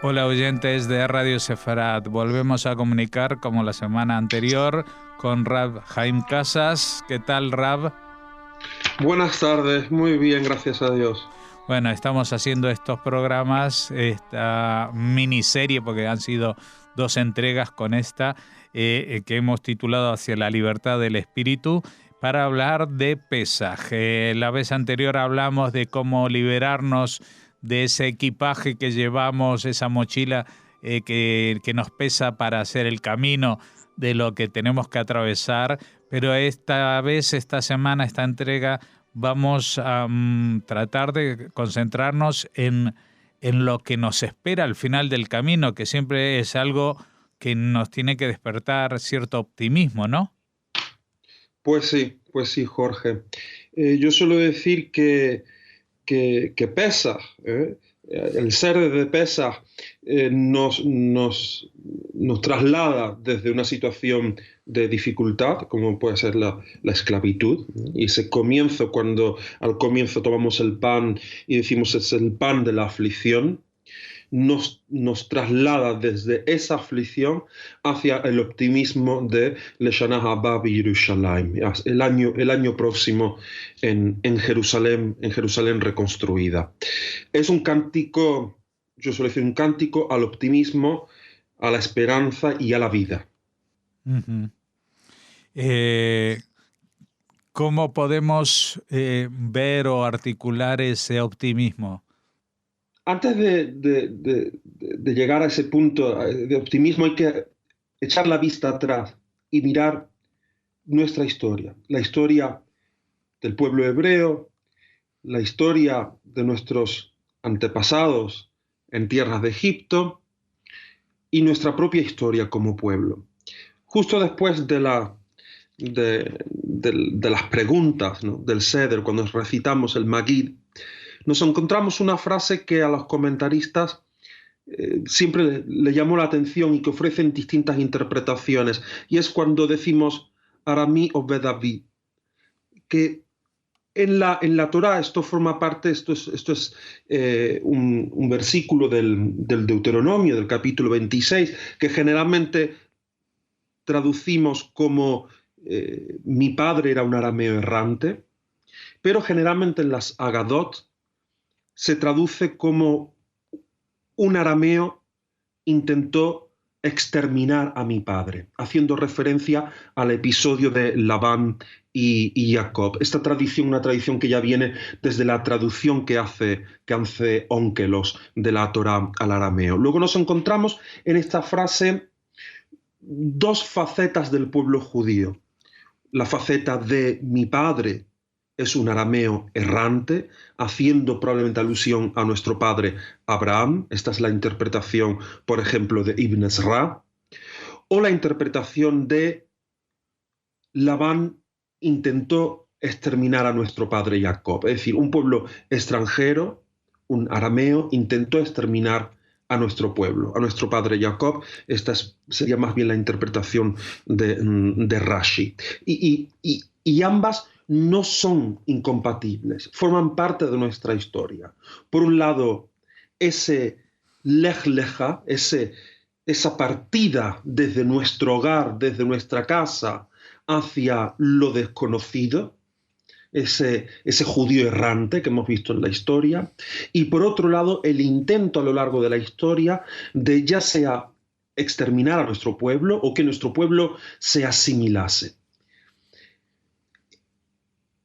Hola oyentes de Radio Sefarat, volvemos a comunicar como la semana anterior con Rav Haim Casas. ¿Qué tal, Rav? Buenas tardes, muy bien, gracias a Dios. Bueno, estamos haciendo estos programas, esta miniserie, porque han sido 2 entregas con esta, que hemos titulado Hacia la libertad del espíritu, para hablar de Pesaj. La vez anterior hablamos de cómo liberarnos de ese equipaje que llevamos, esa mochila que nos pesa para hacer el camino de lo que tenemos que atravesar, pero esta semana, esta entrega, vamos a tratar de concentrarnos en lo que nos espera al final del camino, que siempre es algo que nos tiene que despertar cierto optimismo, ¿no? Pues sí, Jorge. Yo suelo decir que Pesaj, el ser de Pesaj, nos traslada desde una situación de dificultad, como puede ser la esclavitud, y ese comienzo, cuando al comienzo tomamos el pan y decimos es el pan de la aflicción, nos traslada desde esa aflicción hacia el optimismo de Leshana Haba Yerushalayim, el año próximo en Jerusalén reconstruida. Es un cántico, yo suelo decir, un cántico al optimismo, a la esperanza y a la vida. Uh-huh. ¿Cómo podemos ver o articular ese optimismo? Antes de llegar a ese punto de optimismo, hay que echar la vista atrás y mirar nuestra historia, la historia del pueblo hebreo, la historia de nuestros antepasados en tierras de Egipto y nuestra propia historia como pueblo. Justo después de las preguntas, ¿no?, del Seder, cuando recitamos el Magid, nos encontramos una frase que a los comentaristas siempre le llamó la atención y que ofrecen distintas interpretaciones, y es cuando decimos Aramí Obed Avi, que en la Torá esto forma parte, esto es un versículo del Deuteronomio, del capítulo 26, que generalmente traducimos como mi padre era un arameo errante, pero generalmente en las Agadot se traduce como un arameo intentó exterminar a mi padre, haciendo referencia al episodio de Labán y Jacob. Esta tradición, una tradición que ya viene desde la traducción que hace Onkelos de la Torá al arameo. Luego nos encontramos en esta frase 2 facetas del pueblo judío. La faceta de mi padre es un arameo errante, haciendo probablemente alusión a nuestro padre Abraham. Esta es la interpretación, por ejemplo, de Ibn Ezra. O la interpretación de Labán intentó exterminar a nuestro padre Jacob. Es decir, un pueblo extranjero, un arameo, intentó exterminar a nuestro pueblo, a nuestro padre Jacob. Esta sería más bien la interpretación de Rashi. Y ambas no son incompatibles, forman parte de nuestra historia. Por un lado, ese lech lecha, esa partida desde nuestro hogar, desde nuestra casa, hacia lo desconocido, ese judío errante que hemos visto en la historia, y por otro lado, el intento a lo largo de la historia de ya sea exterminar a nuestro pueblo o que nuestro pueblo se asimilase.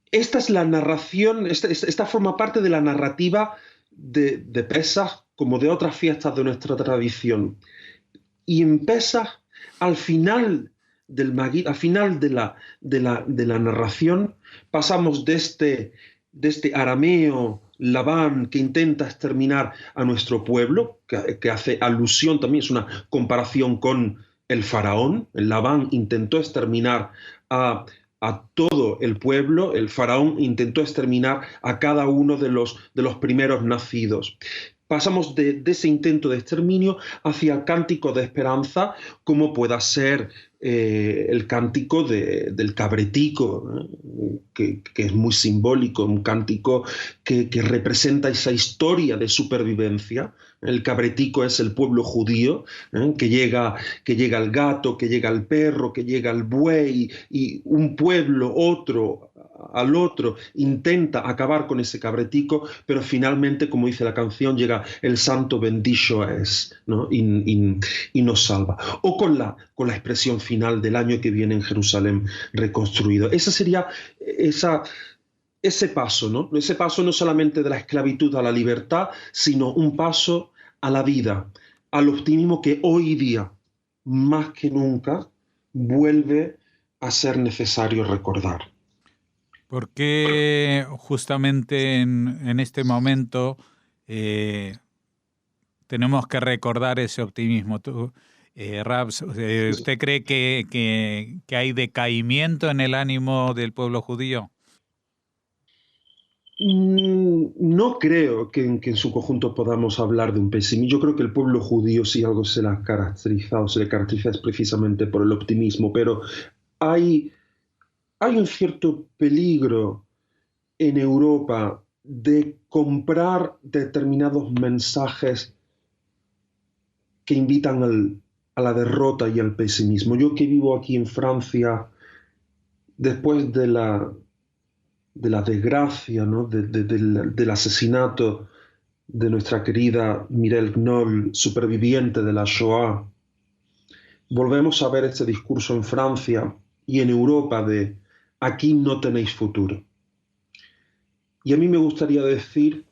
Esta es la narración, esta forma parte de la narrativa de Pesaj, como de otras fiestas de nuestra tradición. Y en Pesaj, al final del Magid, al final de la narración, pasamos de este arameo Labán que intenta exterminar a nuestro pueblo, que hace alusión también, es una comparación con el faraón. El Labán intentó exterminar a todo el pueblo, el faraón intentó exterminar a cada uno de los primeros nacidos. Pasamos de ese intento de exterminio hacia cánticos de esperanza, como pueda ser el cántico del cabretico, que es muy simbólico, un cántico que representa esa historia de supervivencia. El cabretico es el pueblo judío, que llega el gato, que llega el perro, que llega el buey, y un pueblo, otro al otro, intenta acabar con ese cabretico, pero finalmente, como dice la canción, llega el santo bendito es, ¿no? Y nos salva. O con la expresión final del año que viene en Jerusalén reconstruido. Ese sería ese paso, ¿no? Ese paso no solamente de la esclavitud a la libertad, sino un paso a la vida, al optimismo que hoy día, más que nunca, vuelve a ser necesario recordar. ¿Por qué justamente en este momento tenemos que recordar ese optimismo? Raps, ¿usted cree que hay decaimiento en el ánimo del pueblo judío? No creo que en su conjunto podamos hablar de un pesimismo. Yo creo que el pueblo judío, si algo se le ha caracterizado, se le caracteriza es precisamente por el optimismo, pero hay un cierto peligro en Europa de comprar determinados mensajes que invitan a la derrota y al pesimismo. Yo que vivo aquí en Francia, después de la desgracia, ¿no? del asesinato de nuestra querida Mireille Knoll, superviviente de la Shoah, volvemos a ver este discurso en Francia y en Europa de aquí no tenéis futuro. Y a mí me gustaría decir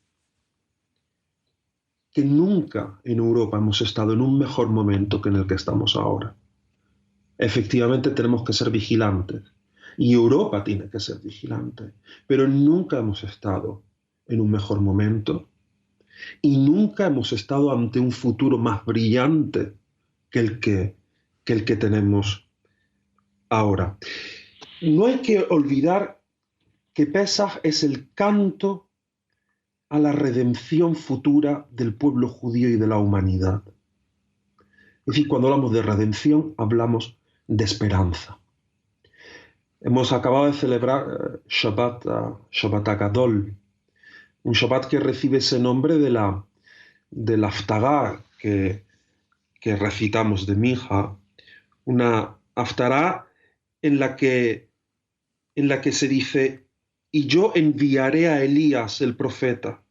que nunca en Europa hemos estado en un mejor momento que en el que estamos ahora. Efectivamente tenemos que ser vigilantes y Europa tiene que ser vigilante, pero nunca hemos estado en un mejor momento y nunca hemos estado ante un futuro más brillante que el que tenemos ahora. No hay que olvidar que Pesaj es el canto a la redención futura del pueblo judío y de la humanidad. Es decir, cuando hablamos de redención, hablamos de esperanza. Hemos acabado de celebrar Shabbat Agadol, un Shabbat que recibe ese nombre de la Haftará que recitamos de Minja, una Haftará en la que se dice: y yo enviaré a Elías el profeta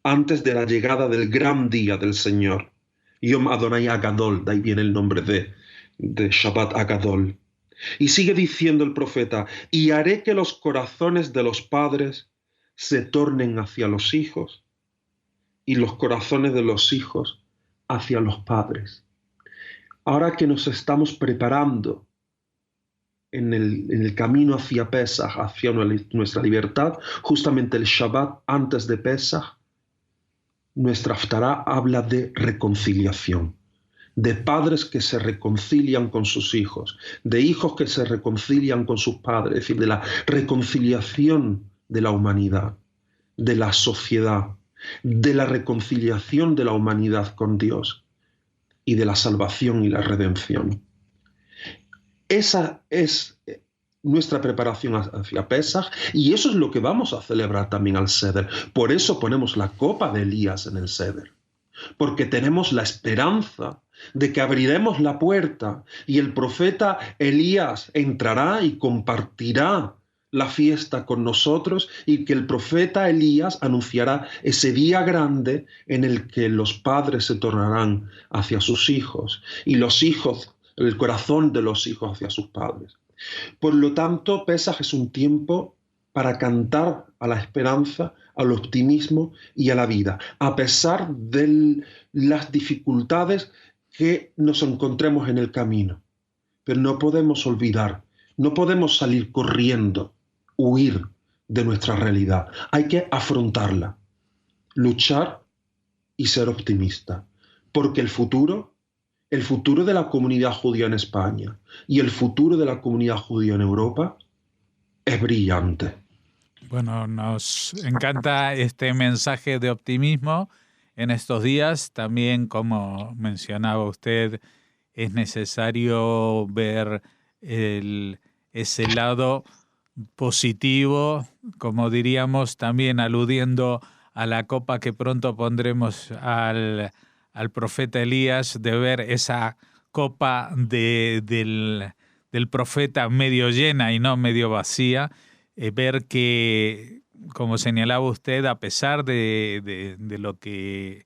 antes de la llegada del gran día del Señor. Yom Adonai Agadol, de ahí viene el nombre de Shabbat Agadol. Y sigue diciendo el profeta: y haré que los corazones de los padres se tornen hacia los hijos y los corazones de los hijos hacia los padres. Ahora que nos estamos preparando en el camino hacia Pesaj, hacia nuestra libertad, justamente el Shabbat antes de Pesaj, nuestra Haftará habla de reconciliación, de padres que se reconcilian con sus hijos, de hijos que se reconcilian con sus padres, es decir, de la reconciliación de la humanidad, de la sociedad, de la reconciliación de la humanidad con Dios y de la salvación y la redención. Esa es nuestra preparación hacia Pesaj y eso es lo que vamos a celebrar también al Seder. Por eso ponemos la copa de Elías en el Seder, porque tenemos la esperanza de que abriremos la puerta y el profeta Elías entrará y compartirá la fiesta con nosotros y que el profeta Elías anunciará ese día grande en el que los padres se tornarán hacia sus hijos y los hijos, el corazón de los hijos hacia sus padres. Por lo tanto, Pesaj es un tiempo para cantar a la esperanza, al optimismo y a la vida, a pesar de las dificultades que nos encontremos en el camino. Pero no podemos olvidar, no podemos salir corriendo, huir de nuestra realidad. Hay que afrontarla, luchar y ser optimista, porque el futuro de la comunidad judía en España y el futuro de la comunidad judía en Europa es brillante. Bueno, nos encanta este mensaje de optimismo en estos días. También, como mencionaba usted, es necesario ver ese lado positivo, como diríamos, también aludiendo a la copa que pronto pondremos al profeta Elías, de ver esa copa del profeta medio llena y no medio vacía, ver que, como señalaba usted, a pesar de lo que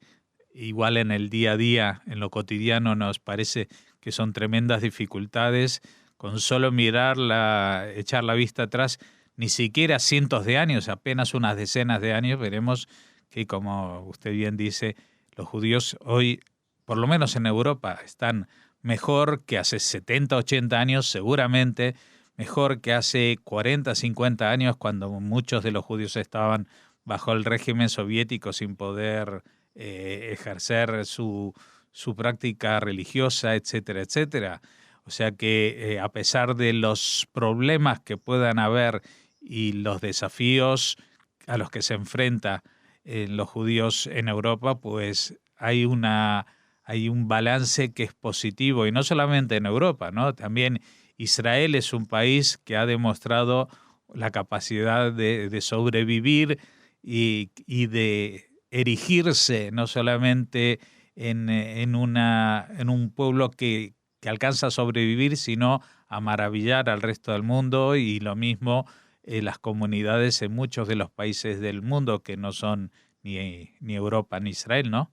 igual en el día a día, en lo cotidiano, nos parece que son tremendas dificultades, con solo echar la vista atrás, ni siquiera cientos de años, apenas unas decenas de años, veremos que, como usted bien dice, los judíos hoy, por lo menos en Europa, están mejor que hace 70, 80 años, seguramente mejor que hace 40, 50 años, cuando muchos de los judíos estaban bajo el régimen soviético sin poder ejercer su práctica religiosa, etcétera, etcétera. O sea que a pesar de los problemas que puedan haber y los desafíos a los que se enfrentan los judíos en Europa, pues hay un balance que es positivo, y no solamente en Europa, ¿no? También Israel es un país que ha demostrado la capacidad de sobrevivir y de erigirse no solamente en un pueblo que alcanza a sobrevivir, sino a maravillar al resto del mundo, y lo mismo las comunidades en muchos de los países del mundo que no son ni Europa ni Israel, ¿no?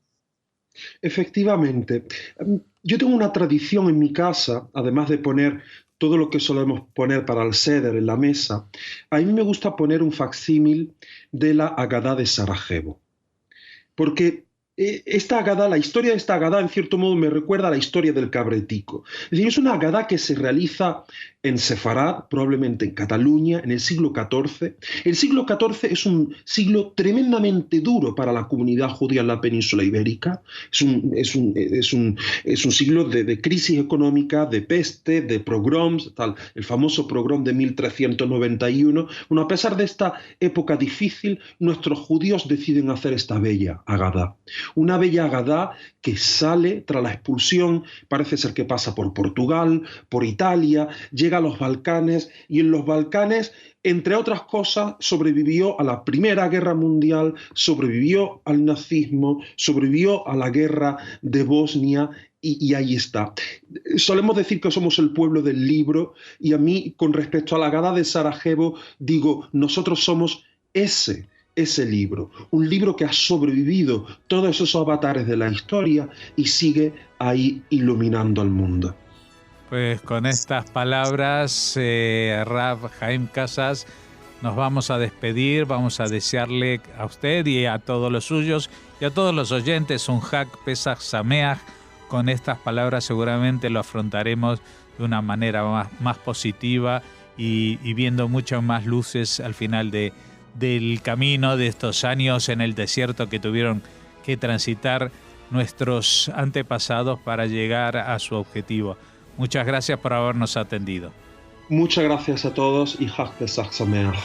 Efectivamente. Yo tengo una tradición en mi casa, además de poner todo lo que solemos poner para el Seder en la mesa. A mí me gusta poner un facsímil de la Agadá de Sarajevo, porque esta Agadá, la historia de esta Agadá, en cierto modo me recuerda a la historia del cabretico. Es decir, es una Agadá que se realiza en Sefarad, probablemente en Cataluña, en el siglo XIV. El siglo XIV es un siglo tremendamente duro para la comunidad judía en la península ibérica. Es un siglo de crisis económica, de peste, de pogroms, tal, el famoso pogrom de 1391. Bueno, a pesar de esta época difícil, nuestros judíos deciden hacer esta bella Agadá. Una bella Agadá que sale tras la expulsión, parece ser que pasa por Portugal, por Italia, llega a los Balcanes, y en los Balcanes, entre otras cosas, sobrevivió a la Primera Guerra Mundial, sobrevivió al nazismo, sobrevivió a la guerra de Bosnia, y ahí está. Solemos decir que somos el pueblo del libro, y a mí, con respecto a la Agadá de Sarajevo, digo, nosotros somos ese libro, un libro que ha sobrevivido todos esos avatares de la historia y sigue ahí iluminando al mundo. Pues con estas palabras, Rav Haim Casas, nos vamos a despedir. Vamos a desearle a usted y a todos los suyos y a todos los oyentes un Hag Pesach Sameach. Con estas palabras seguramente lo afrontaremos de una manera más positiva y viendo muchas más luces al final del camino de estos años en el desierto que tuvieron que transitar nuestros antepasados para llegar a su objetivo. Muchas gracias por habernos atendido. Muchas gracias a todos y Hag Pesach Sameach.